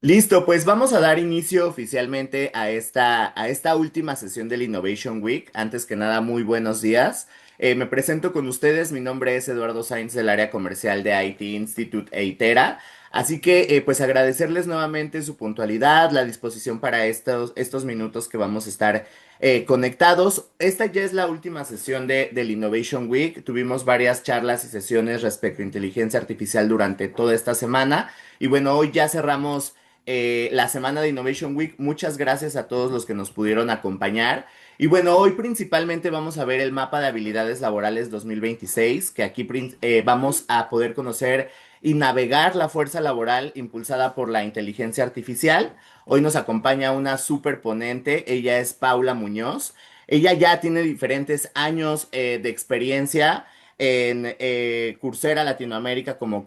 Listo, pues vamos a dar inicio oficialmente a esta última sesión del Innovation Week. Antes que nada, muy buenos días. Me presento con ustedes. Mi nombre es Eduardo Sainz del área comercial de IT Institute e ITERA. Así que, pues agradecerles nuevamente su puntualidad, la disposición para estos minutos que vamos a estar conectados. Esta ya es la última sesión del Innovation Week. Tuvimos varias charlas y sesiones respecto a inteligencia artificial durante toda esta semana. Y bueno, hoy ya cerramos la semana de Innovation Week. Muchas gracias a todos los que nos pudieron acompañar. Y bueno, hoy principalmente vamos a ver el mapa de habilidades laborales 2026, que aquí vamos a poder conocer y navegar la fuerza laboral impulsada por la inteligencia artificial. Hoy nos acompaña una super ponente, ella es Paula Muñoz. Ella ya tiene diferentes años de experiencia en Coursera Latinoamérica como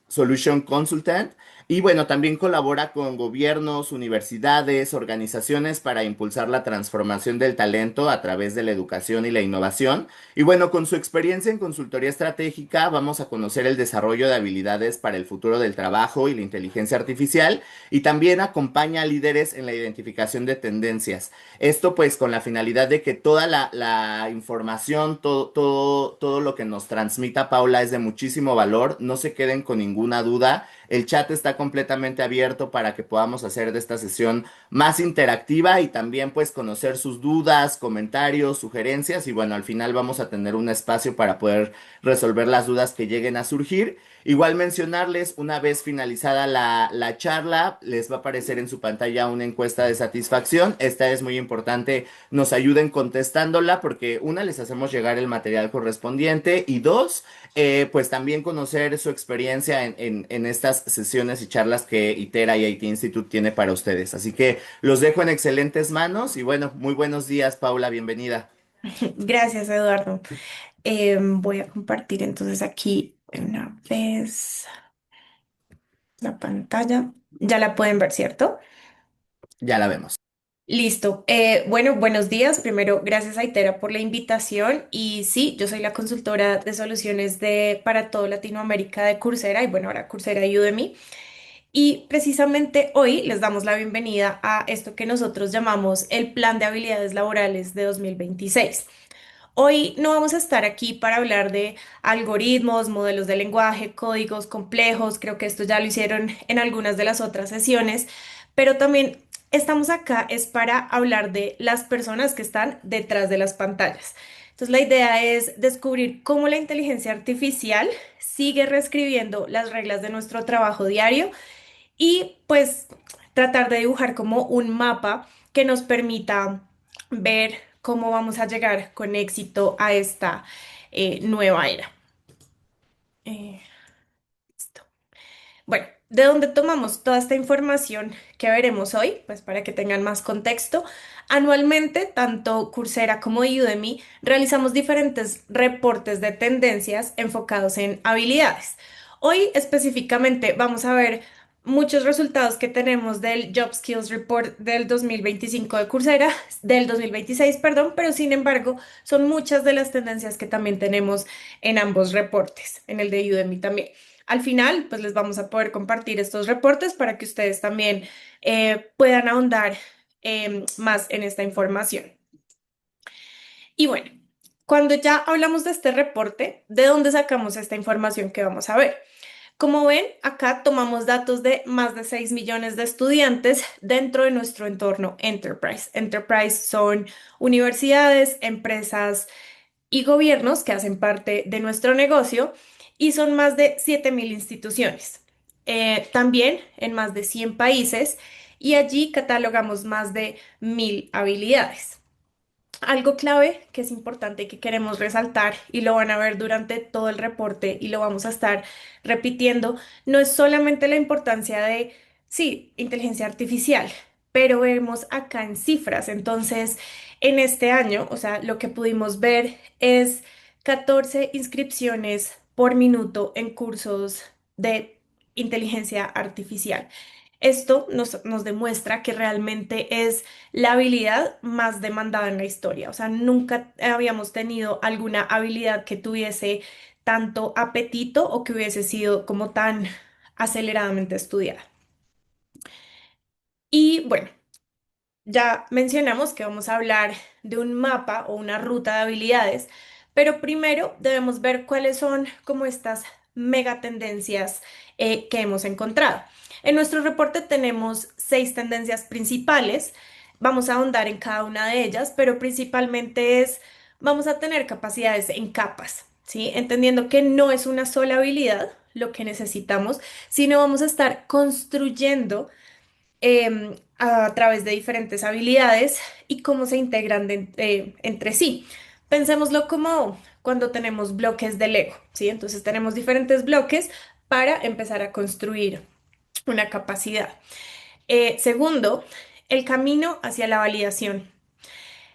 Solution Consultant. Y bueno, también colabora con gobiernos, universidades, organizaciones para impulsar la transformación del talento a través de la educación y la innovación. Y bueno, con su experiencia en consultoría estratégica vamos a conocer el desarrollo de habilidades para el futuro del trabajo y la inteligencia artificial y también acompaña a líderes en la identificación de tendencias. Esto pues con la finalidad de que toda la información, todo lo que nos transmita Paula es de muchísimo valor. No se queden con ninguna duda. El chat está completamente abierto para que podamos hacer de esta sesión más interactiva y también pues conocer sus dudas, comentarios, sugerencias y bueno, al final vamos a tener un espacio para poder resolver las dudas que lleguen a surgir. Igual mencionarles, una vez finalizada la charla, les va a aparecer en su pantalla una encuesta de satisfacción. Esta es muy importante, nos ayuden contestándola porque una, les hacemos llegar el material correspondiente y dos, pues también conocer su experiencia en estas sesiones y charlas que ITERA y IT Institute tiene para ustedes. Así que los dejo en excelentes manos y bueno, muy buenos días, Paula, bienvenida. Gracias, Eduardo. Voy a compartir entonces aquí una vez la pantalla. Ya la pueden ver, ¿cierto? Ya la vemos. Listo. Bueno, buenos días. Primero, gracias a Itera por la invitación. Y sí, yo soy la consultora de soluciones para todo Latinoamérica de Coursera y bueno, ahora Coursera y Udemy. Y precisamente hoy les damos la bienvenida a esto que nosotros llamamos el Plan de Habilidades Laborales de 2026. Hoy no vamos a estar aquí para hablar de algoritmos, modelos de lenguaje, códigos complejos, creo que esto ya lo hicieron en algunas de las otras sesiones, pero también estamos acá es para hablar de las personas que están detrás de las pantallas. Entonces la idea es descubrir cómo la inteligencia artificial sigue reescribiendo las reglas de nuestro trabajo diario y pues tratar de dibujar como un mapa que nos permita ver cómo vamos a llegar con éxito a esta nueva era. Eh, Listo. Bueno, ¿de dónde tomamos toda esta información que veremos hoy? Pues para que tengan más contexto. Anualmente, tanto Coursera como Udemy realizamos diferentes reportes de tendencias enfocados en habilidades. Hoy específicamente vamos a ver muchos resultados que tenemos del Job Skills Report del 2025 de Coursera, del 2026, perdón, pero sin embargo son muchas de las tendencias que también tenemos en ambos reportes, en el de Udemy también. Al final, pues les vamos a poder compartir estos reportes para que ustedes también puedan ahondar más en esta información. Y bueno, cuando ya hablamos de este reporte, ¿de dónde sacamos esta información que vamos a ver? Como ven, acá tomamos datos de más de 6 millones de estudiantes dentro de nuestro entorno Enterprise. Enterprise son universidades, empresas y gobiernos que hacen parte de nuestro negocio y son más de 7.000 instituciones. También en más de 100 países y allí catalogamos más de 1.000 habilidades. Algo clave que es importante y que queremos resaltar y lo van a ver durante todo el reporte y lo vamos a estar repitiendo, no es solamente la importancia de, sí, inteligencia artificial, pero vemos acá en cifras. Entonces, en este año, o sea, lo que pudimos ver es 14 inscripciones por minuto en cursos de inteligencia artificial. Esto nos demuestra que realmente es la habilidad más demandada en la historia. O sea, nunca habíamos tenido alguna habilidad que tuviese tanto apetito o que hubiese sido como tan aceleradamente estudiada. Y bueno, ya mencionamos que vamos a hablar de un mapa o una ruta de habilidades, pero primero debemos ver cuáles son como estas megatendencias que hemos encontrado. En nuestro reporte tenemos 6 tendencias principales. Vamos a ahondar en cada una de ellas, pero principalmente vamos a tener capacidades en capas, ¿sí? Entendiendo que no es una sola habilidad lo que necesitamos, sino vamos a estar construyendo a través de diferentes habilidades y cómo se integran entre sí. Pensémoslo como cuando tenemos bloques de Lego, ¿sí? Entonces tenemos diferentes bloques para empezar a construir una capacidad. Segundo, el camino hacia la validación.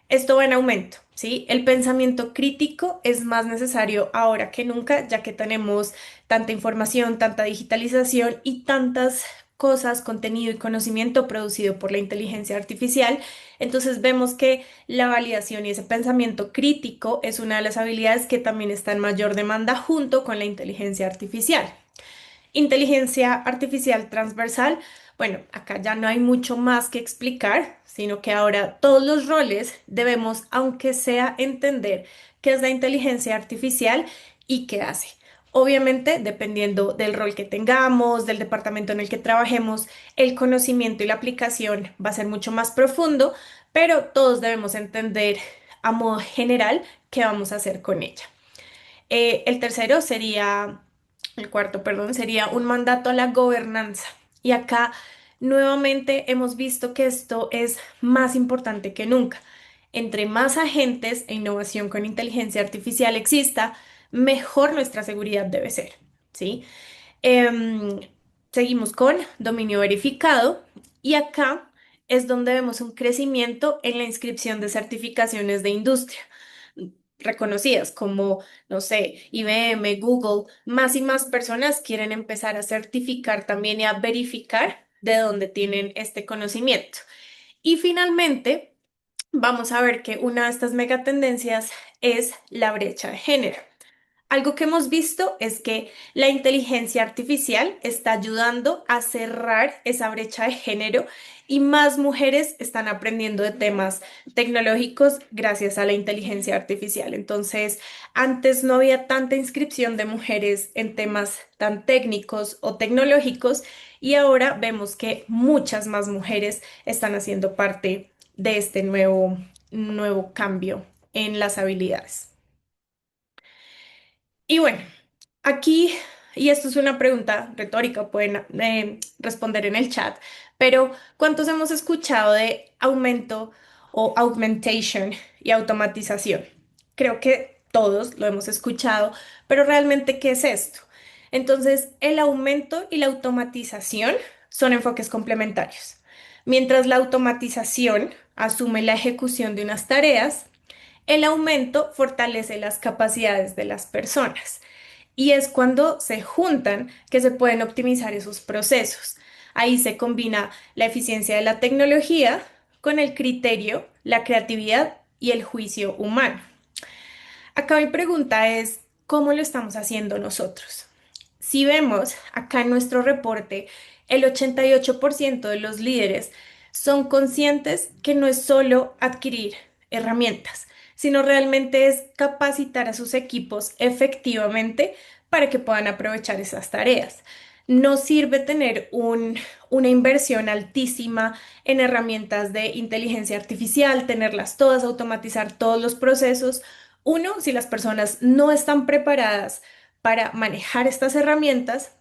Esto va en aumento, ¿sí? El pensamiento crítico es más necesario ahora que nunca, ya que tenemos tanta información, tanta digitalización y tantas cosas, contenido y conocimiento producido por la inteligencia artificial. Entonces vemos que la validación y ese pensamiento crítico es una de las habilidades que también está en mayor demanda junto con la inteligencia artificial. Inteligencia artificial transversal. Bueno, acá ya no hay mucho más que explicar, sino que ahora todos los roles debemos, aunque sea, entender qué es la inteligencia artificial y qué hace. Obviamente, dependiendo del rol que tengamos, del departamento en el que trabajemos, el conocimiento y la aplicación va a ser mucho más profundo, pero todos debemos entender a modo general qué vamos a hacer con ella. El tercero sería, el cuarto, perdón, sería un mandato a la gobernanza. Y acá nuevamente hemos visto que esto es más importante que nunca. Entre más agentes e innovación con inteligencia artificial exista, mejor nuestra seguridad debe ser, ¿sí? Em, Seguimos con dominio verificado y acá es donde vemos un crecimiento en la inscripción de certificaciones de industria reconocidas como, no sé, IBM, Google, más y más personas quieren empezar a certificar también y a verificar de dónde tienen este conocimiento. Y finalmente, vamos a ver que una de estas megatendencias es la brecha de género. Algo que hemos visto es que la inteligencia artificial está ayudando a cerrar esa brecha de género y más mujeres están aprendiendo de temas tecnológicos gracias a la inteligencia artificial. Entonces, antes no había tanta inscripción de mujeres en temas tan técnicos o tecnológicos y ahora vemos que muchas más mujeres están haciendo parte de este nuevo cambio en las habilidades. Y bueno, aquí, y esto es una pregunta retórica, pueden responder en el chat, pero ¿cuántos hemos escuchado de aumento o augmentation y automatización? Creo que todos lo hemos escuchado, pero realmente, ¿qué es esto? Entonces, el aumento y la automatización son enfoques complementarios. Mientras la automatización asume la ejecución de unas tareas, el aumento fortalece las capacidades de las personas y es cuando se juntan que se pueden optimizar esos procesos. Ahí se combina la eficiencia de la tecnología con el criterio, la creatividad y el juicio humano. Acá mi pregunta es, ¿cómo lo estamos haciendo nosotros? Si vemos acá en nuestro reporte, el 88% de los líderes son conscientes que no es solo adquirir herramientas, sino realmente es capacitar a sus equipos efectivamente para que puedan aprovechar esas tareas. No sirve tener una inversión altísima en herramientas de inteligencia artificial, tenerlas todas, automatizar todos los procesos. Uno, si las personas no están preparadas para manejar estas herramientas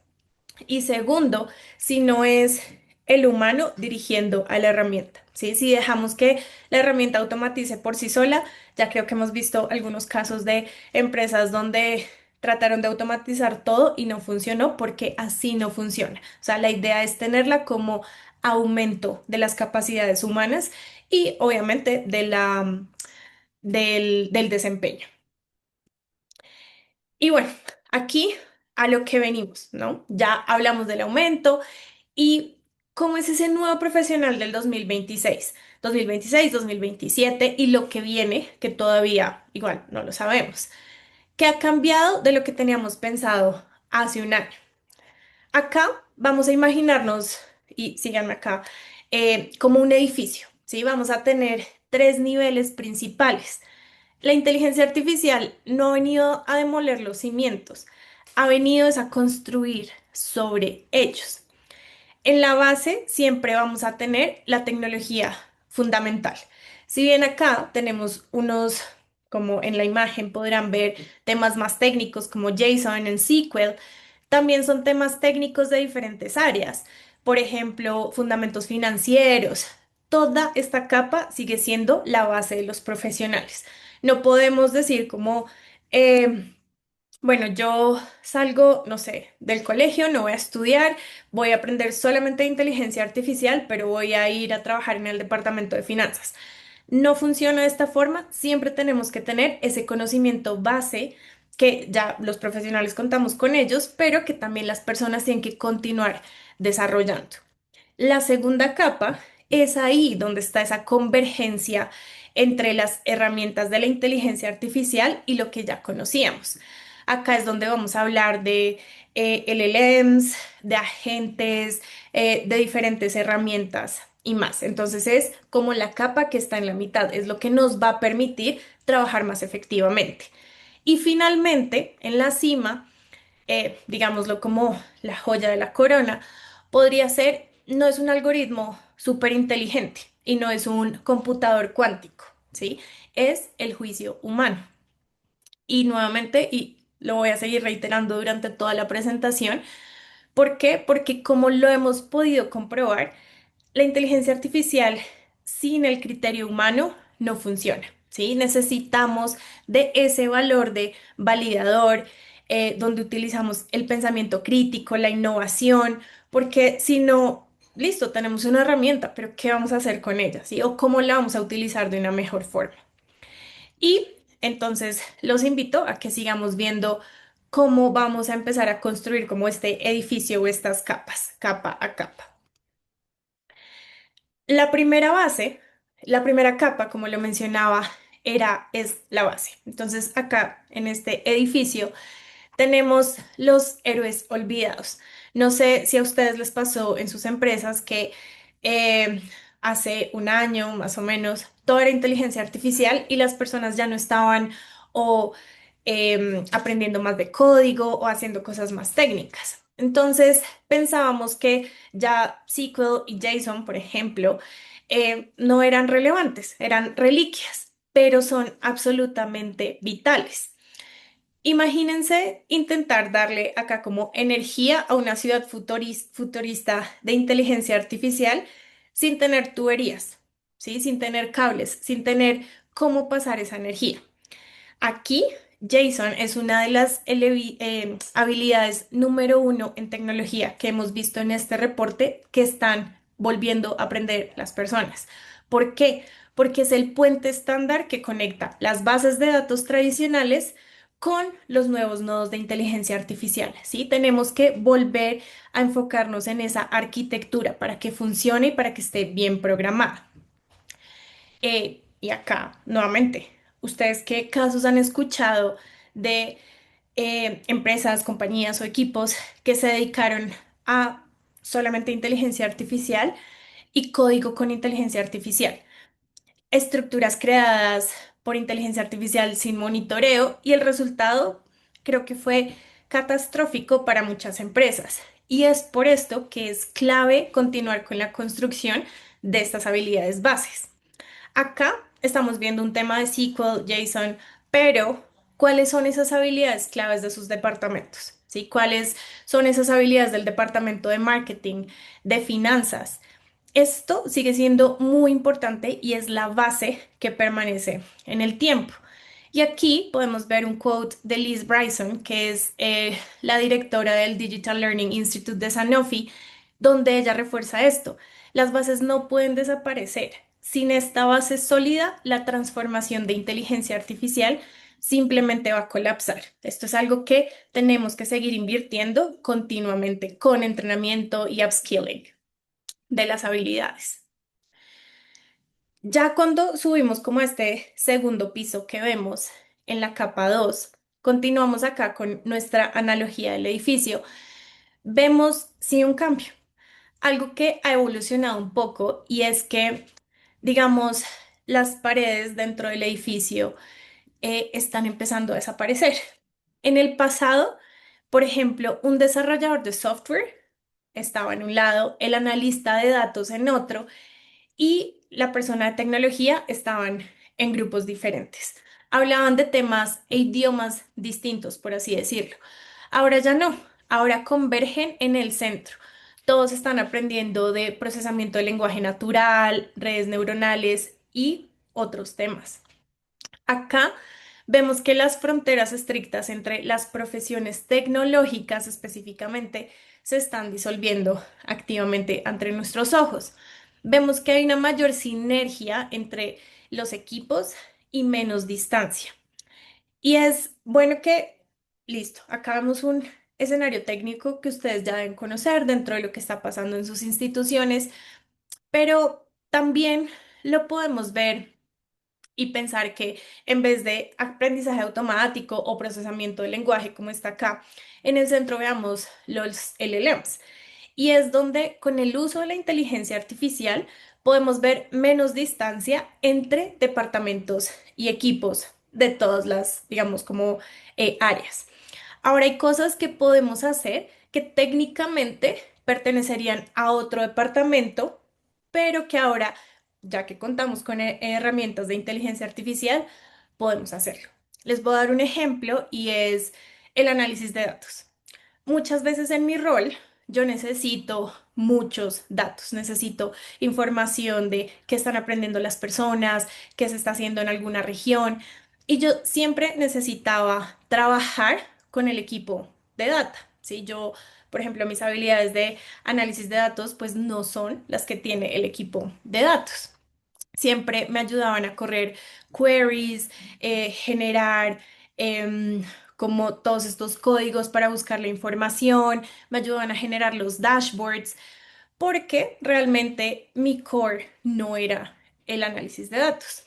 y segundo, si no es el humano dirigiendo a la herramienta, ¿sí? Si dejamos que la herramienta automatice por sí sola, ya creo que hemos visto algunos casos de empresas donde trataron de automatizar todo y no funcionó porque así no funciona. O sea, la idea es tenerla como aumento de las capacidades humanas y obviamente del desempeño. Y bueno, aquí a lo que venimos, ¿no? Ya hablamos del aumento y cómo es ese nuevo profesional del 2026, 2027 y lo que viene, que todavía igual no lo sabemos. ¿Qué ha cambiado de lo que teníamos pensado hace un año? Acá vamos a imaginarnos, y síganme acá, como un edificio, ¿sí? Vamos a tener tres niveles principales. La inteligencia artificial no ha venido a demoler los cimientos, ha venido es a construir sobre ellos. En la base siempre vamos a tener la tecnología fundamental. Si bien acá tenemos unos, como en la imagen podrán ver, temas más técnicos como JSON en SQL, también son temas técnicos de diferentes áreas. Por ejemplo, fundamentos financieros. Toda esta capa sigue siendo la base de los profesionales. No podemos decir como, eh, bueno, yo salgo, no sé, del colegio, no voy a estudiar, voy a aprender solamente de inteligencia artificial, pero voy a ir a trabajar en el departamento de finanzas. No funciona de esta forma, siempre tenemos que tener ese conocimiento base que ya los profesionales contamos con ellos, pero que también las personas tienen que continuar desarrollando. La segunda capa es ahí donde está esa convergencia entre las herramientas de la inteligencia artificial y lo que ya conocíamos. Acá es donde vamos a hablar de LLMs, de agentes, de diferentes herramientas y más. Entonces es como la capa que está en la mitad, es lo que nos va a permitir trabajar más efectivamente. Y finalmente, en la cima, digámoslo como la joya de la corona, podría ser, no es un algoritmo súper inteligente y no es un computador cuántico, ¿sí? Es el juicio humano. Y nuevamente, y lo voy a seguir reiterando durante toda la presentación, ¿por qué? Porque como lo hemos podido comprobar, la inteligencia artificial sin el criterio humano no funciona, ¿sí? Necesitamos de ese valor de validador, donde utilizamos el pensamiento crítico, la innovación, porque si no, listo, tenemos una herramienta, pero ¿qué vamos a hacer con ella, ¿sí? O cómo la vamos a utilizar de una mejor forma. Y entonces los invito a que sigamos viendo cómo vamos a empezar a construir como este edificio o estas capas, capa a capa. La primera base, la primera capa, como lo mencionaba, es la base. Entonces, acá en este edificio tenemos los héroes olvidados. No sé si a ustedes les pasó en sus empresas que eh, hace un año más o menos todo era inteligencia artificial y las personas ya no estaban o aprendiendo más de código o haciendo cosas más técnicas. Entonces pensábamos que ya SQL y JSON, por ejemplo, no eran relevantes, eran reliquias, pero son absolutamente vitales. Imagínense intentar darle acá como energía a una ciudad futurista de inteligencia artificial sin tener tuberías, ¿sí? Sin tener cables, sin tener cómo pasar esa energía. Aquí, JSON es una de las habilidades número uno en tecnología que hemos visto en este reporte que están volviendo a aprender las personas. ¿Por qué? Porque es el puente estándar que conecta las bases de datos tradicionales con los nuevos nodos de inteligencia artificial, ¿sí? Tenemos que volver a enfocarnos en esa arquitectura para que funcione y para que esté bien programada. Y acá, nuevamente, ¿ustedes qué casos han escuchado de empresas, compañías o equipos que se dedicaron a solamente inteligencia artificial y código con inteligencia artificial? Estructuras creadas por inteligencia artificial sin monitoreo y el resultado creo que fue catastrófico para muchas empresas. Y es por esto que es clave continuar con la construcción de estas habilidades bases. Acá estamos viendo un tema de SQL, JSON, pero ¿cuáles son esas habilidades claves de sus departamentos? ¿Sí? ¿Cuáles son esas habilidades del departamento de marketing, de finanzas? Esto sigue siendo muy importante y es la base que permanece en el tiempo. Y aquí podemos ver un quote de Liz Bryson, que es la directora del Digital Learning Institute de Sanofi, donde ella refuerza esto. Las bases no pueden desaparecer. Sin esta base sólida, la transformación de inteligencia artificial simplemente va a colapsar. Esto es algo que tenemos que seguir invirtiendo continuamente con entrenamiento y upskilling de las habilidades. Ya cuando subimos como a este segundo piso que vemos en la capa 2, continuamos acá con nuestra analogía del edificio. Vemos sí un cambio. algo que ha evolucionado un poco y es que, digamos, las paredes dentro del edificio están empezando a desaparecer. En el pasado, por ejemplo, un desarrollador de software estaba en un lado, el analista de datos en otro y la persona de tecnología estaban en grupos diferentes. Hablaban de temas e idiomas distintos, por así decirlo. Ahora ya no, ahora convergen en el centro. Todos están aprendiendo de procesamiento de lenguaje natural, redes neuronales y otros temas. Acá vemos que las fronteras estrictas entre las profesiones tecnológicas específicamente se están disolviendo activamente ante nuestros ojos. Vemos que hay una mayor sinergia entre los equipos y menos distancia. Y es bueno que, listo, acá vemos un escenario técnico que ustedes ya deben conocer dentro de lo que está pasando en sus instituciones, pero también lo podemos ver y pensar que en vez de aprendizaje automático o procesamiento del lenguaje como está acá, en el centro veamos los LLMs. Y es donde con el uso de la inteligencia artificial podemos ver menos distancia entre departamentos y equipos de todas las, digamos, como áreas. Ahora hay cosas que podemos hacer que técnicamente pertenecerían a otro departamento, pero que ahora, ya que contamos con herramientas de inteligencia artificial, podemos hacerlo. Les voy a dar un ejemplo y es el análisis de datos. Muchas veces en mi rol yo necesito muchos datos, necesito información de qué están aprendiendo las personas, qué se está haciendo en alguna región y yo siempre necesitaba trabajar con el equipo de data. ¿Sí? Yo, por ejemplo, mis habilidades de análisis de datos pues no son las que tiene el equipo de datos. Siempre me ayudaban a correr queries, generar como todos estos códigos para buscar la información, me ayudaban a generar los dashboards, porque realmente mi core no era el análisis de datos.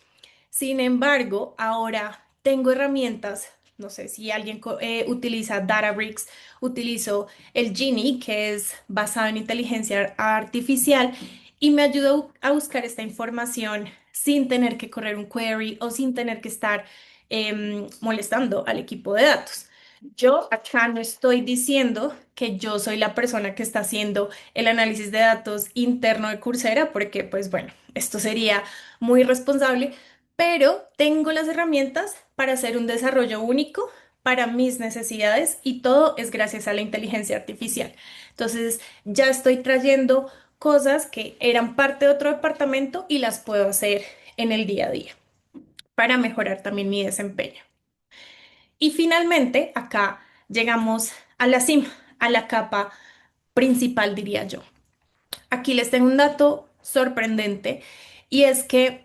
Sin embargo, ahora tengo herramientas, no sé si alguien utiliza Databricks, utilizo el Genie, que es basado en inteligencia artificial, y me ayuda a buscar esta información sin tener que correr un query o sin tener que estar molestando al equipo de datos. Yo acá no estoy diciendo que yo soy la persona que está haciendo el análisis de datos interno de Coursera, porque pues bueno, esto sería muy irresponsable, pero tengo las herramientas para hacer un desarrollo único para mis necesidades y todo es gracias a la inteligencia artificial. Entonces, ya estoy trayendo cosas que eran parte de otro departamento y las puedo hacer en el día a día para mejorar también mi desempeño. Y finalmente, acá llegamos a la cima, a la capa principal, diría yo. Aquí les tengo un dato sorprendente y es que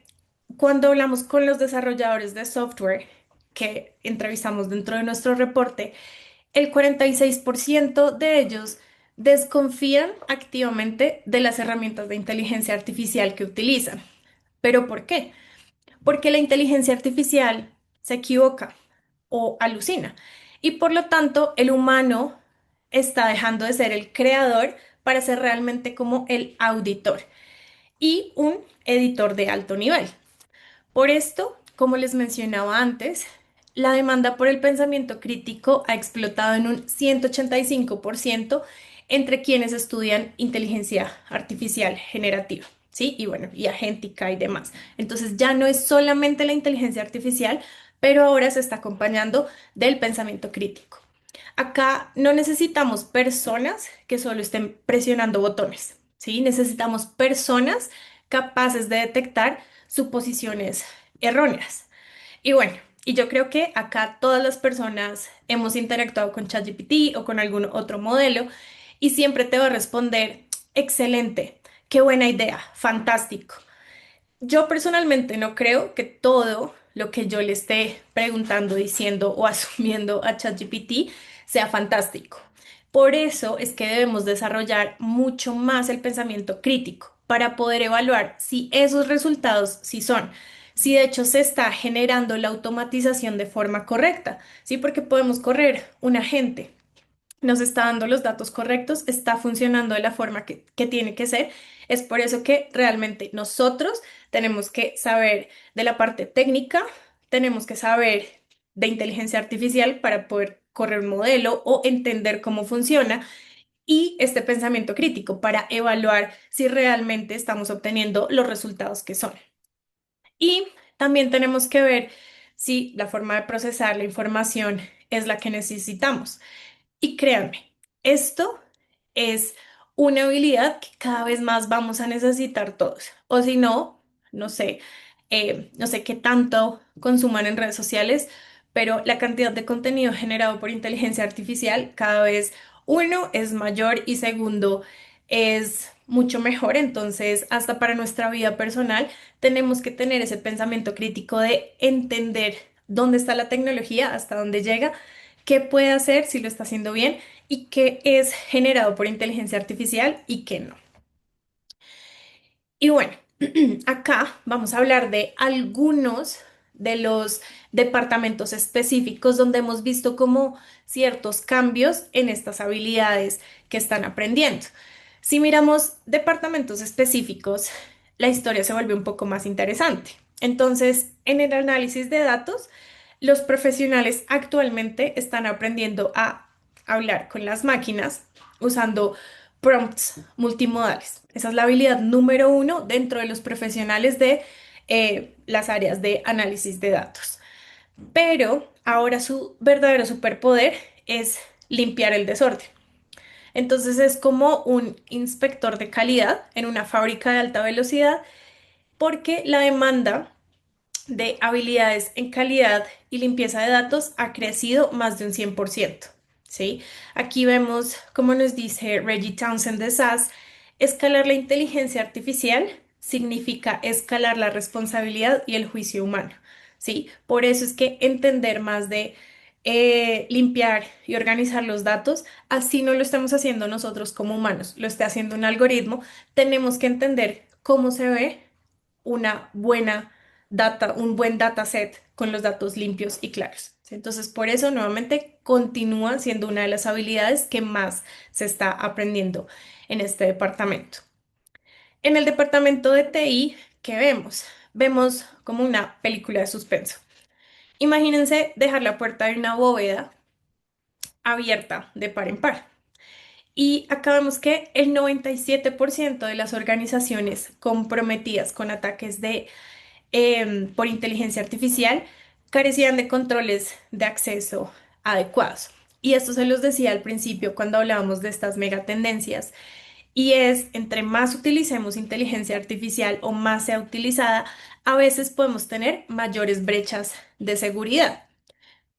cuando hablamos con los desarrolladores de software que entrevistamos dentro de nuestro reporte, el 46% de ellos desconfían activamente de las herramientas de inteligencia artificial que utilizan. ¿Pero por qué? Porque la inteligencia artificial se equivoca o alucina y por lo tanto el humano está dejando de ser el creador para ser realmente como el auditor y un editor de alto nivel. Por esto, como les mencionaba antes, la demanda por el pensamiento crítico ha explotado en un 185% entre quienes estudian inteligencia artificial generativa, ¿sí? Y bueno, y agéntica y demás. Entonces ya no es solamente la inteligencia artificial, pero ahora se está acompañando del pensamiento crítico. Acá no necesitamos personas que solo estén presionando botones, ¿sí? Necesitamos personas capaces de detectar suposiciones erróneas. Y bueno, y yo creo que acá todas las personas hemos interactuado con ChatGPT o con algún otro modelo y siempre te va a responder, excelente, qué buena idea, fantástico. Yo personalmente no creo que todo lo que yo le esté preguntando, diciendo o asumiendo a ChatGPT sea fantástico. Por eso es que debemos desarrollar mucho más el pensamiento crítico para poder evaluar si esos resultados sí son, si de hecho se está generando la automatización de forma correcta, ¿sí? Porque podemos correr un agente nos está dando los datos correctos, está funcionando de la forma que tiene que ser. Es por eso que realmente nosotros tenemos que saber de la parte técnica, tenemos que saber de inteligencia artificial para poder correr un modelo o entender cómo funciona y este pensamiento crítico para evaluar si realmente estamos obteniendo los resultados que son. Y también tenemos que ver si la forma de procesar la información es la que necesitamos. Y créanme, esto es una habilidad que cada vez más vamos a necesitar todos. O si no, no sé, no sé qué tanto consuman en redes sociales, pero la cantidad de contenido generado por inteligencia artificial cada vez, uno, es mayor y segundo, es mucho mejor. Entonces, hasta para nuestra vida personal, tenemos que tener ese pensamiento crítico de entender dónde está la tecnología, hasta dónde llega, qué puede hacer si lo está haciendo bien y qué es generado por inteligencia artificial y qué no. Y bueno, acá vamos a hablar de algunos de los departamentos específicos donde hemos visto como ciertos cambios en estas habilidades que están aprendiendo. Si miramos departamentos específicos, la historia se vuelve un poco más interesante. Entonces, en el análisis de datos, los profesionales actualmente están aprendiendo a hablar con las máquinas usando prompts multimodales. Esa es la habilidad número uno dentro de los profesionales de las áreas de análisis de datos. Pero ahora su verdadero superpoder es limpiar el desorden. Entonces es como un inspector de calidad en una fábrica de alta velocidad porque la demanda de habilidades en calidad y limpieza de datos ha crecido más de un 100%. ¿Sí? Aquí vemos, como nos dice Reggie Townsend de SAS, escalar la inteligencia artificial significa escalar la responsabilidad y el juicio humano. ¿Sí? Por eso es que entender más de limpiar y organizar los datos, así no lo estamos haciendo nosotros como humanos, lo está haciendo un algoritmo, tenemos que entender cómo se ve una buena data, un buen dataset con los datos limpios y claros. ¿Sí? Entonces, por eso nuevamente continúa siendo una de las habilidades que más se está aprendiendo en este departamento. En el departamento de TI, ¿qué vemos? Vemos como una película de suspenso. Imagínense dejar la puerta de una bóveda abierta de par en par. Y acá vemos que el 97% de las organizaciones comprometidas con ataques por inteligencia artificial carecían de controles de acceso adecuados. Y esto se los decía al principio cuando hablábamos de estas megatendencias. Y es, entre más utilicemos inteligencia artificial o más sea utilizada, a veces podemos tener mayores brechas de seguridad.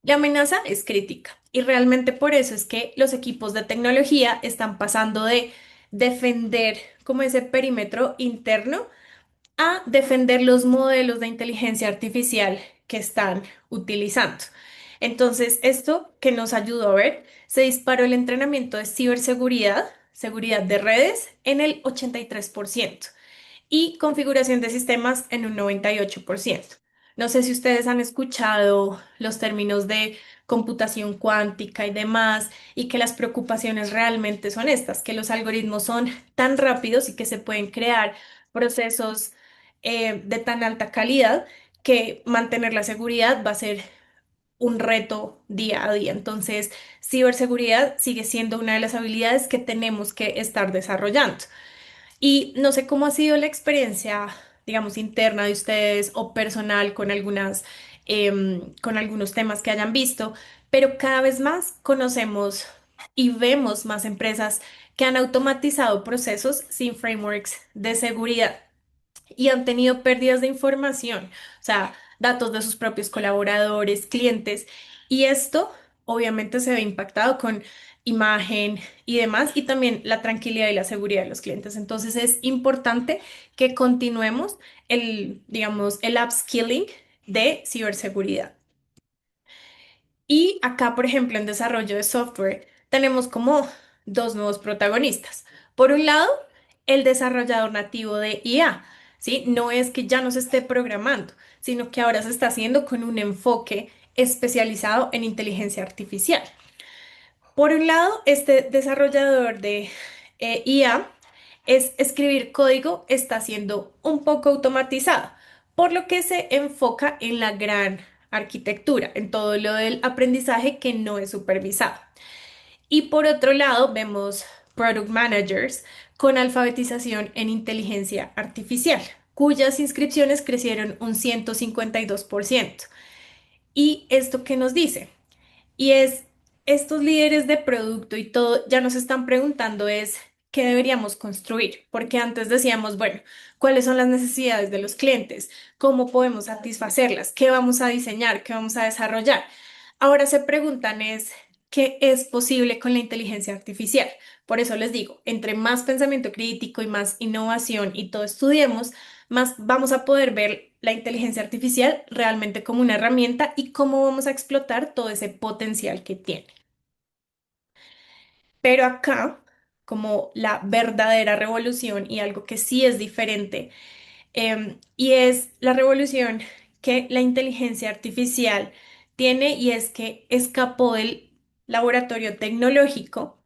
La amenaza es crítica y realmente por eso es que los equipos de tecnología están pasando de defender como ese perímetro interno a defender los modelos de inteligencia artificial que están utilizando. Entonces, esto que nos ayudó a ver, se disparó el entrenamiento de ciberseguridad, seguridad de redes en el 83% y configuración de sistemas en un 98%. No sé si ustedes han escuchado los términos de computación cuántica y demás, y que las preocupaciones realmente son estas, que los algoritmos son tan rápidos y que se pueden crear procesos de tan alta calidad que mantener la seguridad va a ser un reto día a día. Entonces, ciberseguridad sigue siendo una de las habilidades que tenemos que estar desarrollando. Y no sé cómo ha sido la experiencia, digamos, interna de ustedes o personal con con algunos temas que hayan visto, pero cada vez más conocemos y vemos más empresas que han automatizado procesos sin frameworks de seguridad y han tenido pérdidas de información, o sea, datos de sus propios colaboradores, clientes, y esto obviamente se ve impactado con imagen y demás, y también la tranquilidad y la seguridad de los clientes. Entonces es importante que continuemos digamos, el upskilling de ciberseguridad. Y acá, por ejemplo, en desarrollo de software, tenemos como dos nuevos protagonistas. Por un lado, el desarrollador nativo de IA, ¿sí? No es que ya no se esté programando, sino que ahora se está haciendo con un enfoque especializado en inteligencia artificial. Por un lado, este desarrollador de IA es escribir código está siendo un poco automatizado, por lo que se enfoca en la gran arquitectura, en todo lo del aprendizaje que no es supervisado. Y por otro lado, vemos product managers con alfabetización en inteligencia artificial, cuyas inscripciones crecieron un 152%. ¿Y esto qué nos dice? Y es, estos líderes de producto y todo ya nos están preguntando es qué deberíamos construir, porque antes decíamos, bueno, ¿cuáles son las necesidades de los clientes? ¿Cómo podemos satisfacerlas? ¿Qué vamos a diseñar? ¿Qué vamos a desarrollar? Ahora se preguntan es qué es posible con la inteligencia artificial. Por eso les digo, entre más pensamiento crítico y más innovación y todo estudiemos, más vamos a poder ver la inteligencia artificial realmente como una herramienta y cómo vamos a explotar todo ese potencial que tiene. Pero acá, como la verdadera revolución y algo que sí es diferente, y es la revolución que la inteligencia artificial tiene y es que escapó del laboratorio tecnológico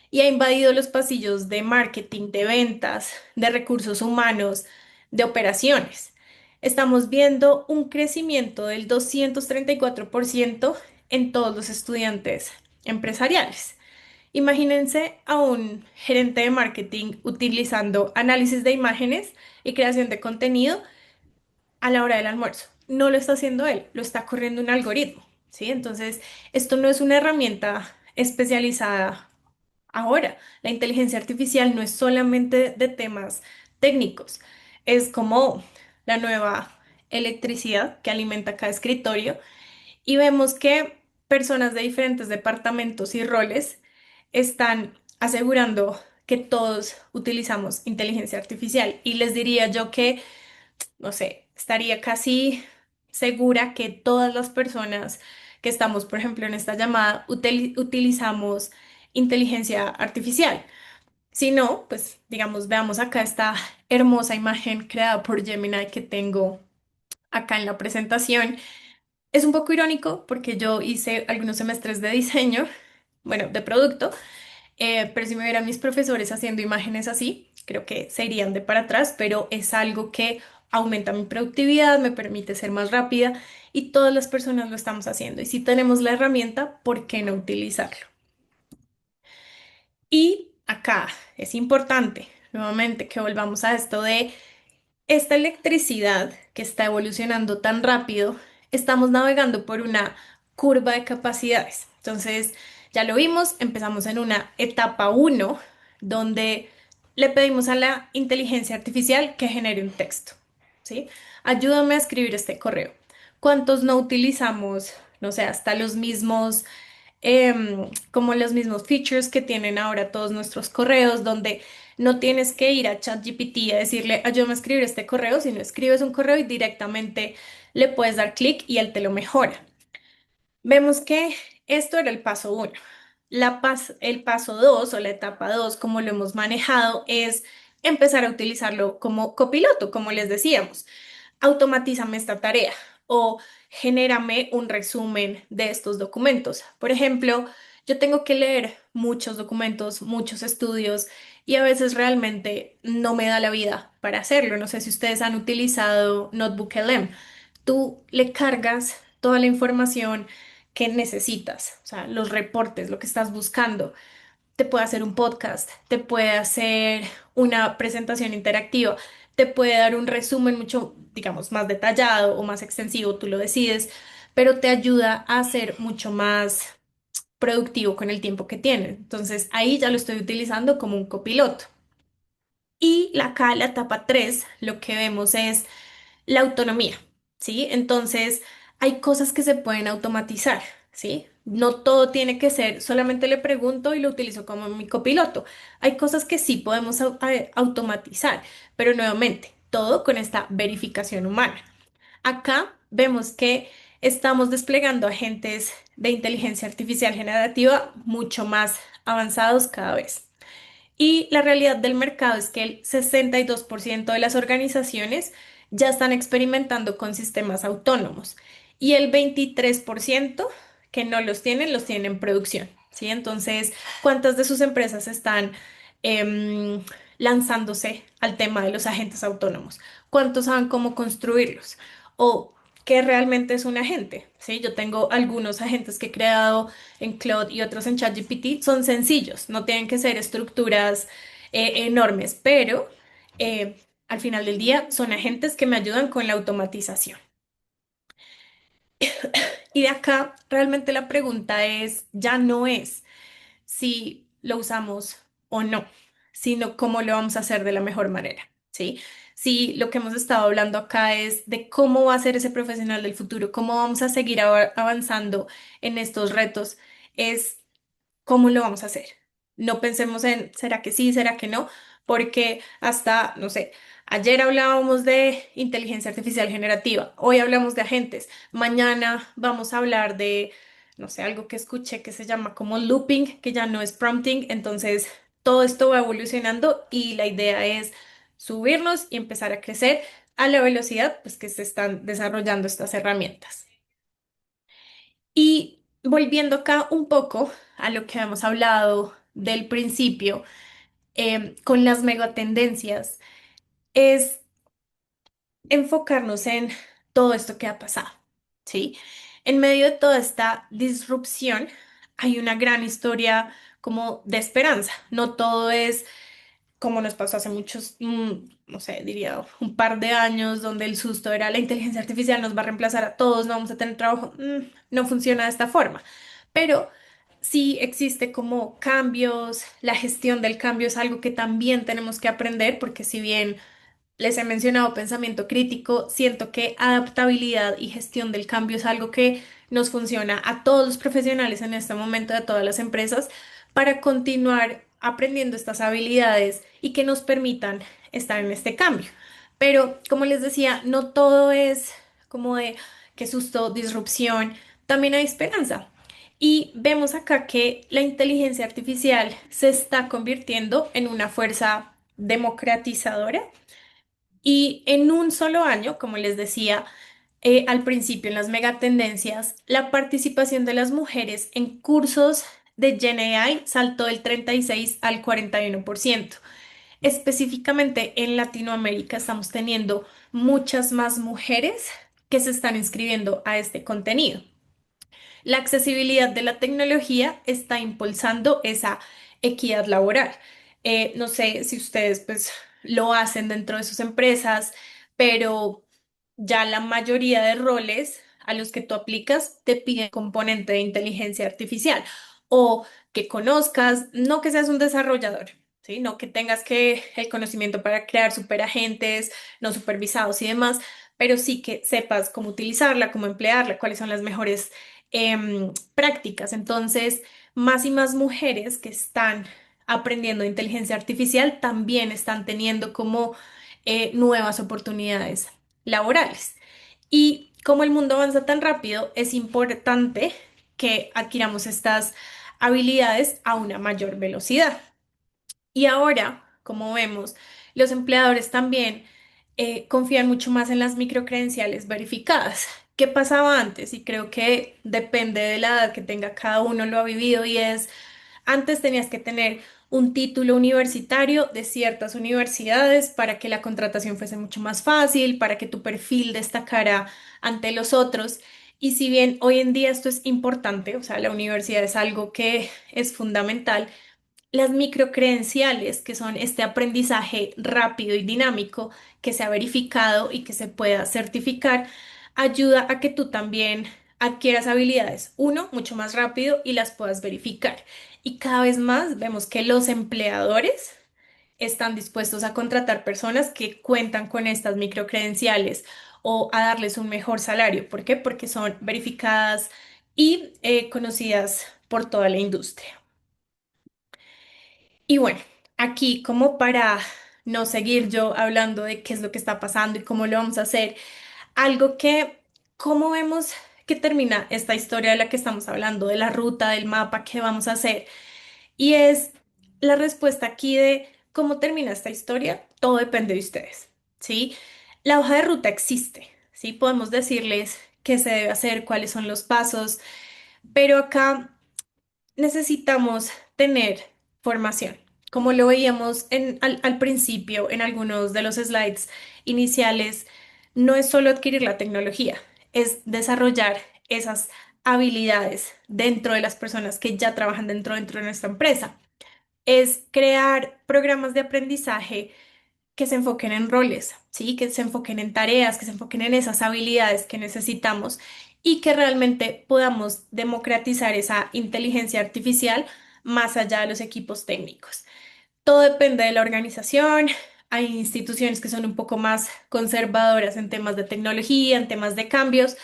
y ha invadido los pasillos de marketing, de ventas, de recursos humanos, de operaciones. Estamos viendo un crecimiento del 234% en todos los estudiantes empresariales. Imagínense a un gerente de marketing utilizando análisis de imágenes y creación de contenido a la hora del almuerzo. No lo está haciendo él, lo está corriendo un algoritmo, ¿sí? Entonces, esto no es una herramienta especializada. Ahora, la inteligencia artificial no es solamente de temas técnicos, es como la nueva electricidad que alimenta cada escritorio y vemos que personas de diferentes departamentos y roles están asegurando que todos utilizamos inteligencia artificial y les diría yo que, no sé, estaría casi segura que todas las personas que estamos, por ejemplo, en esta llamada, utilizamos inteligencia artificial. Si no, pues digamos, veamos acá esta hermosa imagen creada por Gemini que tengo acá en la presentación. Es un poco irónico porque yo hice algunos semestres de diseño, bueno, de producto, pero si me vieran mis profesores haciendo imágenes así, creo que se irían de para atrás, pero es algo que aumenta mi productividad, me permite ser más rápida y todas las personas lo estamos haciendo. Y si tenemos la herramienta, ¿por qué no utilizarlo? Y acá es importante, nuevamente, que volvamos a esto de esta electricidad que está evolucionando tan rápido, estamos navegando por una curva de capacidades. Entonces, ya lo vimos, empezamos en una etapa uno donde le pedimos a la inteligencia artificial que genere un texto, ¿sí? Ayúdame a escribir este correo. ¿Cuántos no utilizamos? No sé, hasta los mismos como los mismos features que tienen ahora todos nuestros correos, donde no tienes que ir a ChatGPT a decirle, ayúdame a escribir este correo, sino escribes un correo y directamente le puedes dar clic y él te lo mejora. Vemos que esto era el paso uno. El paso dos o la etapa dos, como lo hemos manejado, es empezar a utilizarlo como copiloto, como les decíamos automatízame esta tarea o genérame un resumen de estos documentos. Por ejemplo, yo tengo que leer muchos documentos, muchos estudios y a veces realmente no me da la vida para hacerlo. No sé si ustedes han utilizado Notebook LM. Tú le cargas toda la información que necesitas, o sea, los reportes, lo que estás buscando te puede hacer un podcast, te puede hacer una presentación interactiva, te puede dar un resumen mucho, digamos, más detallado o más extensivo, tú lo decides, pero te ayuda a ser mucho más productivo con el tiempo que tienes. Entonces ahí ya lo estoy utilizando como un copiloto. Y acá, la etapa 3 lo que vemos es la autonomía, ¿sí? Entonces, hay cosas que se pueden automatizar, ¿sí? No todo tiene que ser, solamente le pregunto y lo utilizo como mi copiloto. Hay cosas que sí podemos automatizar, pero nuevamente, todo con esta verificación humana. Acá vemos que estamos desplegando agentes de inteligencia artificial generativa mucho más avanzados cada vez. Y la realidad del mercado es que el 62% de las organizaciones ya están experimentando con sistemas autónomos y el 23% que no los tienen en producción. ¿sí? Entonces, ¿cuántas de sus empresas están em, lanzándose al tema de los agentes autónomos? ¿Cuántos saben cómo construirlos? ¿O qué realmente es un agente? ¿Sí? Yo tengo algunos agentes que he creado en Claude y otros en ChatGPT. Son sencillos, no tienen que ser estructuras enormes, pero al final del día son agentes que me ayudan con la automatización. Y de acá realmente la pregunta es, ya no es si lo usamos o no, sino cómo lo vamos a hacer de la mejor manera, ¿sí? Si lo que hemos estado hablando acá es de cómo va a ser ese profesional del futuro, cómo vamos a seguir avanzando en estos retos, es ¿cómo lo vamos a hacer? No pensemos en ¿será que sí, será que no? Porque hasta, no sé, ayer hablábamos de inteligencia artificial generativa, hoy hablamos de agentes, mañana vamos a hablar de, no sé, algo que escuché que se llama como looping, que ya no es prompting, entonces todo esto va evolucionando y la idea es subirnos y empezar a crecer a la velocidad pues, que se están desarrollando estas herramientas. Y volviendo acá un poco a lo que hemos hablado del principio, con las megatendencias, es enfocarnos en todo esto que ha pasado, ¿sí? En medio de toda esta disrupción, hay una gran historia como de esperanza. No todo es como nos pasó hace muchos, no sé, diría un par de años, donde el susto era la inteligencia artificial nos va a reemplazar a todos, no vamos a tener trabajo. No funciona de esta forma. Pero sí existe como cambios, la gestión del cambio es algo que también tenemos que aprender, porque si bien les he mencionado pensamiento crítico, siento que adaptabilidad y gestión del cambio es algo que nos funciona a todos los profesionales en este momento de todas las empresas para continuar aprendiendo estas habilidades y que nos permitan estar en este cambio. Pero como les decía, no todo es como de qué susto, disrupción, también hay esperanza. Y vemos acá que la inteligencia artificial se está convirtiendo en una fuerza democratizadora y en un solo año, como les decía al principio en las megatendencias, la participación de las mujeres en cursos de Gen AI saltó del 36 al 41%. Específicamente en Latinoamérica estamos teniendo muchas más mujeres que se están inscribiendo a este contenido. La accesibilidad de la tecnología está impulsando esa equidad laboral. No sé si ustedes pues lo hacen dentro de sus empresas, pero ya la mayoría de roles a los que tú aplicas te piden componente de inteligencia artificial o que conozcas, no que seas un desarrollador, ¿sí? No que tengas que el conocimiento para crear superagentes no supervisados y demás, pero sí que sepas cómo utilizarla, cómo emplearla, cuáles son las mejores prácticas. Entonces, más y más mujeres que están aprendiendo inteligencia artificial también están teniendo como nuevas oportunidades laborales. Y como el mundo avanza tan rápido, es importante que adquiramos estas habilidades a una mayor velocidad. Y ahora, como vemos, los empleadores también confían mucho más en las microcredenciales verificadas. ¿Qué pasaba antes? Y creo que depende de la edad que tenga cada uno, lo ha vivido y es, antes tenías que tener un título universitario de ciertas universidades para que la contratación fuese mucho más fácil, para que tu perfil destacara ante los otros. Y si bien hoy en día esto es importante, o sea, la universidad es algo que es fundamental, las microcredenciales, que son este aprendizaje rápido y dinámico que se ha verificado y que se pueda certificar, ayuda a que tú también adquieras habilidades, uno, mucho más rápido y las puedas verificar. Y cada vez más vemos que los empleadores están dispuestos a contratar personas que cuentan con estas microcredenciales o a darles un mejor salario. ¿Por qué? Porque son verificadas y conocidas por toda la industria. Y bueno, aquí como para no seguir yo hablando de qué es lo que está pasando y cómo lo vamos a hacer, algo que, ¿cómo vemos que termina esta historia de la que estamos hablando, de la ruta, del mapa, qué vamos a hacer? Y es la respuesta aquí de cómo termina esta historia, todo depende de ustedes, ¿sí? La hoja de ruta existe, ¿sí? Podemos decirles qué se debe hacer, cuáles son los pasos, pero acá necesitamos tener formación. Como lo veíamos al principio en algunos de los slides iniciales, no es solo adquirir la tecnología, es desarrollar esas habilidades dentro de las personas que ya trabajan dentro de nuestra empresa. Es crear programas de aprendizaje que se enfoquen en roles, ¿sí? Que se enfoquen en tareas, que se enfoquen en esas habilidades que necesitamos y que realmente podamos democratizar esa inteligencia artificial más allá de los equipos técnicos. Todo depende de la organización. Hay instituciones que son un poco más conservadoras en temas de tecnología, en temas de cambios,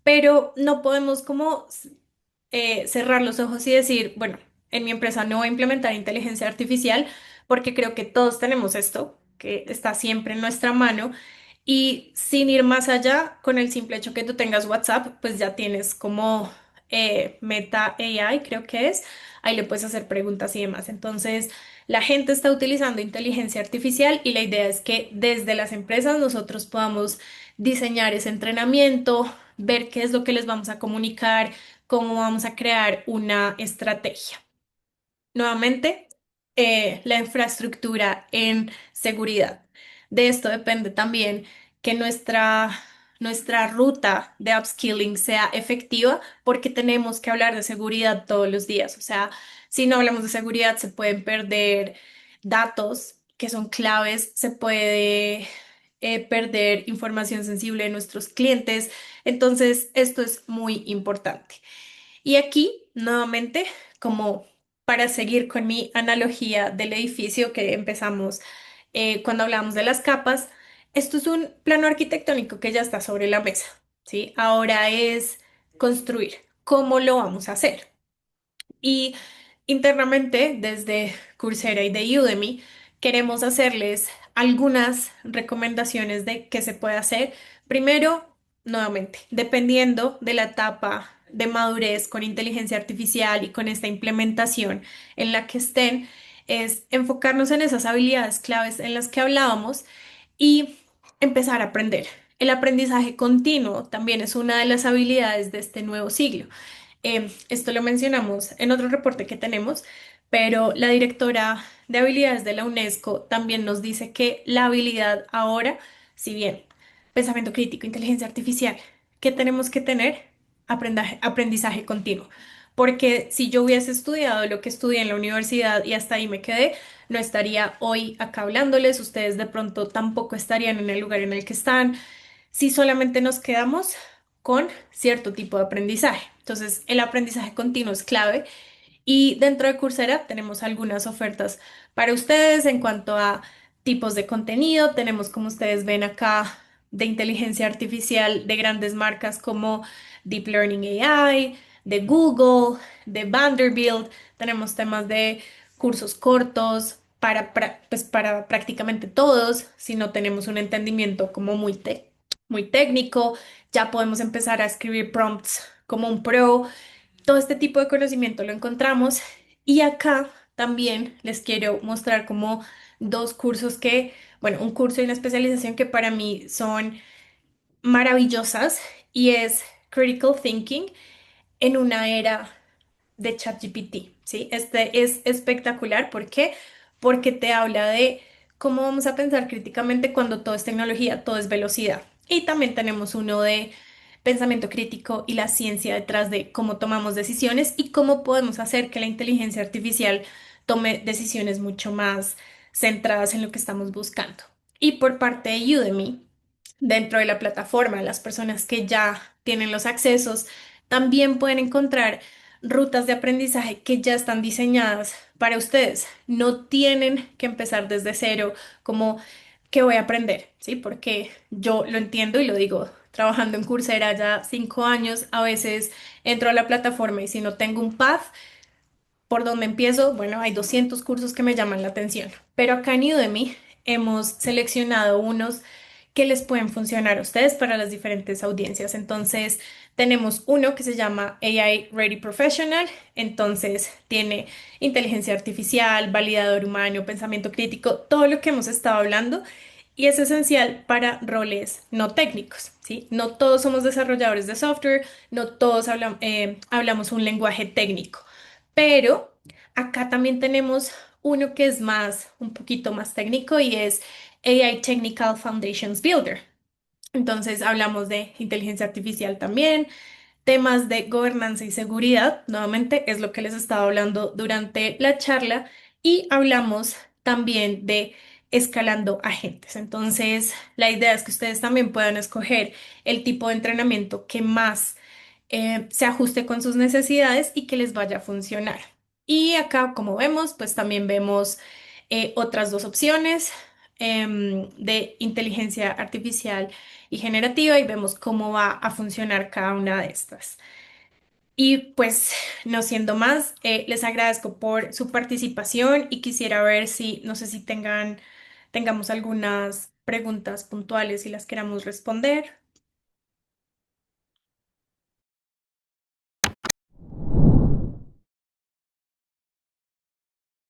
pero no podemos como cerrar los ojos y decir, bueno, en mi empresa no voy a implementar inteligencia artificial porque creo que todos tenemos esto, que está siempre en nuestra mano y sin ir más allá, con el simple hecho que tú tengas WhatsApp, pues ya tienes como Meta AI, creo que es, ahí le puedes hacer preguntas y demás. Entonces, la gente está utilizando inteligencia artificial y la idea es que desde las empresas nosotros podamos diseñar ese entrenamiento, ver qué es lo que les vamos a comunicar, cómo vamos a crear una estrategia. Nuevamente, la infraestructura en seguridad. De esto depende también que nuestra ruta de upskilling sea efectiva porque tenemos que hablar de seguridad todos los días. O sea, si no hablamos de seguridad, se pueden perder datos que son claves, se puede perder información sensible de nuestros clientes. Entonces, esto es muy importante. Y aquí, nuevamente, como para seguir con mi analogía del edificio que empezamos cuando hablamos de las capas, esto es un plano arquitectónico que ya está sobre la mesa, ¿sí? Ahora es construir. ¿Cómo lo vamos a hacer? Y internamente, desde Coursera y de Udemy, queremos hacerles algunas recomendaciones de qué se puede hacer. Primero, nuevamente, dependiendo de la etapa de madurez con inteligencia artificial y con esta implementación en la que estén, es enfocarnos en esas habilidades claves en las que hablábamos y empezar a aprender. El aprendizaje continuo también es una de las habilidades de este nuevo siglo. Esto lo mencionamos en otro reporte que tenemos, pero la directora de habilidades de la UNESCO también nos dice que la habilidad ahora, si bien pensamiento crítico, inteligencia artificial, ¿qué tenemos que tener? Aprendizaje continuo. Porque si yo hubiese estudiado lo que estudié en la universidad y hasta ahí me quedé, no estaría hoy acá hablándoles, ustedes de pronto tampoco estarían en el lugar en el que están si solamente nos quedamos con cierto tipo de aprendizaje. Entonces, el aprendizaje continuo es clave y dentro de Coursera tenemos algunas ofertas para ustedes en cuanto a tipos de contenido. Tenemos, como ustedes ven acá, de inteligencia artificial de grandes marcas como Deep Learning AI, de Google, de Vanderbilt. Tenemos temas de cursos cortos pues para prácticamente todos. Si no tenemos un entendimiento como muy técnico, ya podemos empezar a escribir prompts como un pro. Todo este tipo de conocimiento lo encontramos y acá también les quiero mostrar como dos cursos bueno, un curso y una especialización que para mí son maravillosas y es Critical Thinking en una era de ChatGPT, ¿sí? Este es espectacular. ¿Por qué? Porque te habla de cómo vamos a pensar críticamente cuando todo es tecnología, todo es velocidad. Y también tenemos uno de pensamiento crítico y la ciencia detrás de cómo tomamos decisiones y cómo podemos hacer que la inteligencia artificial tome decisiones mucho más centradas en lo que estamos buscando. Y por parte de Udemy, dentro de la plataforma, las personas que ya tienen los accesos también pueden encontrar rutas de aprendizaje que ya están diseñadas para ustedes. No tienen que empezar desde cero, como que voy a aprender, ¿sí? Porque yo lo entiendo y lo digo, trabajando en Coursera ya 5 años, a veces entro a la plataforma y si no tengo un path, ¿por dónde empiezo? Bueno, hay 200 cursos que me llaman la atención, pero acá en Udemy hemos seleccionado unos que les pueden funcionar a ustedes para las diferentes audiencias. Entonces, tenemos uno que se llama AI Ready Professional, entonces tiene inteligencia artificial, validador humano, pensamiento crítico, todo lo que hemos estado hablando. Y es esencial para roles no técnicos, ¿sí? No todos somos desarrolladores de software, no todos hablamos un lenguaje técnico, Pero acá también tenemos uno que es un poquito más técnico y es AI Technical Foundations Builder. Entonces hablamos de inteligencia artificial también, temas de gobernanza y seguridad, nuevamente es lo que les estaba hablando durante la charla, y hablamos también de escalando agentes. Entonces, la idea es que ustedes también puedan escoger el tipo de entrenamiento que más se ajuste con sus necesidades y que les vaya a funcionar. Y acá, como vemos, pues también vemos otras dos opciones de inteligencia artificial y generativa y vemos cómo va a funcionar cada una de estas. Y pues, no siendo más, les agradezco por su participación y quisiera ver si, no sé si tengamos algunas preguntas puntuales y las queramos responder.